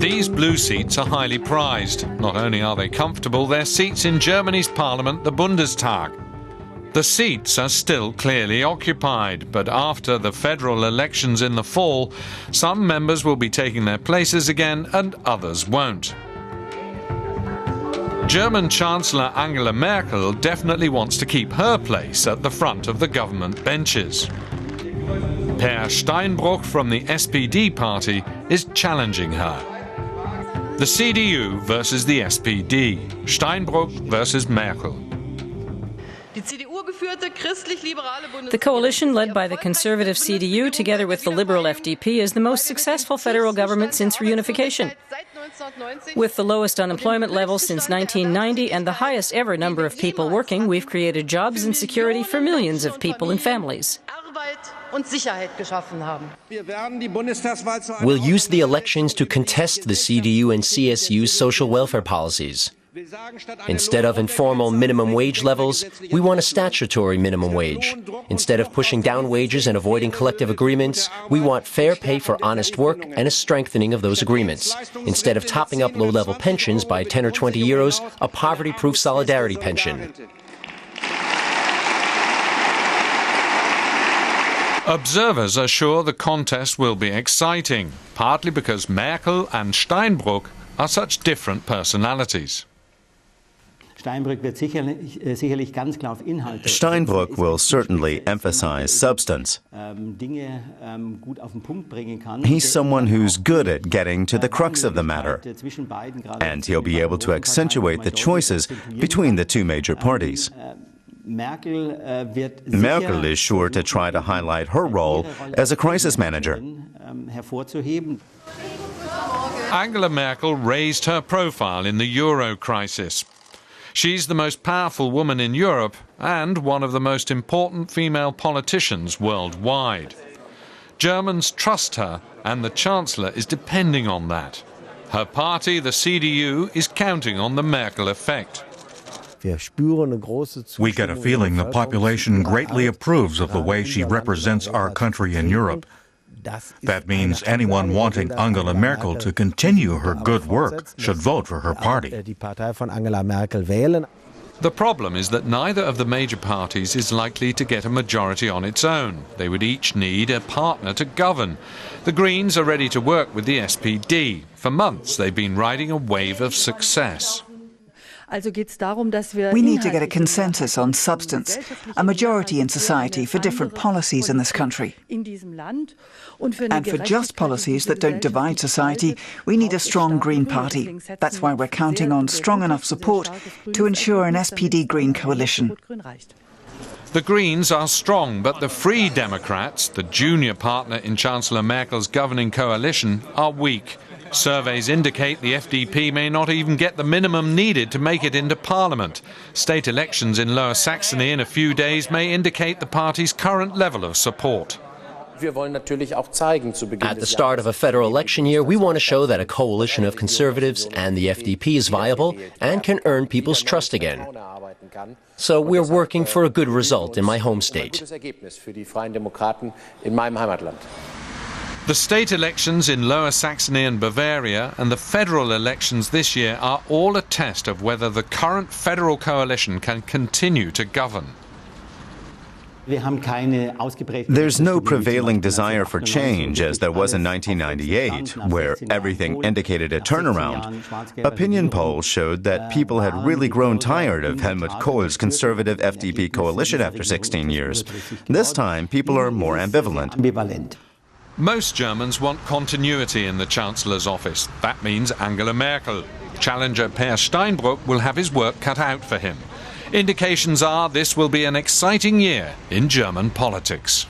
These blue seats are highly prized. Not only are they comfortable, they're seats in Germany's parliament, the Bundestag. The seats are still clearly occupied, but after the federal elections in the fall, some members will be taking their places again and others won't. German Chancellor Angela Merkel definitely wants to keep her place at the front of the government benches. Peer Steinbrück from the SPD party is challenging her. The CDU versus the SPD, Steinbrück versus Merkel. The coalition led by the conservative CDU together with the liberal FDP is the most successful federal government since reunification. With the lowest unemployment level since 1990 and the highest ever number of people working, we've created jobs and security for millions of people and families. We'll use the elections to contest the CDU and CSU's social welfare policies. Instead of informal minimum wage levels, we want a statutory minimum wage. Instead of pushing down wages and avoiding collective agreements, we want fair pay for honest work and a strengthening of those agreements. Instead of topping up low-level pensions by 10 or 20 euros, a poverty-proof solidarity pension. Observers are sure the contest will be exciting, partly because Merkel and Steinbrück are such different personalities. Steinbrück will certainly emphasize substance. He's someone who's good at getting to the crux of the matter, and he'll be able to accentuate the choices between the two major parties. Merkel is sure to try to highlight her role as a crisis manager. Angela Merkel raised her profile in the euro crisis. She's the most powerful woman in Europe and one of the most important female politicians worldwide. Germans trust her, and the Chancellor is depending on that. Her party, the CDU, is counting on the Merkel effect. We get a feeling the population greatly approves of the way she represents our country in Europe. That means anyone wanting Angela Merkel to continue her good work should vote for her party. The problem is that neither of the major parties is likely to get a majority on its own. They would each need a partner to govern. The Greens are ready to work with the SPD. For months they've been riding a wave of success. We need to get a consensus on substance, a majority in society for different policies in this country. And for just policies that don't divide society, we need a strong Green Party. That's why we're counting on strong enough support to ensure an SPD Green coalition. The Greens are strong, but the Free Democrats, the junior partner in Chancellor Merkel's governing coalition, are weak. Surveys indicate the FDP may not even get the minimum needed to make it into Parliament. State elections in Lower Saxony in a few days may indicate the party's current level of support. At the start of a federal election year, we want to show that a coalition of conservatives and the FDP is viable and can earn people's trust again. So we're working for a good result in my home state. The state elections in Lower Saxony and Bavaria and the federal elections this year are all a test of whether the current federal coalition can continue to govern. There's no prevailing desire for change as there was in 1998, where everything indicated a turnaround. Opinion polls showed that people had really grown tired of Helmut Kohl's conservative FDP coalition after 16 years. This time, people are more ambivalent. Most Germans want continuity in the Chancellor's office. That means Angela Merkel. Challenger Peer Steinbrück will have his work cut out for him. Indications are this will be an exciting year in German politics.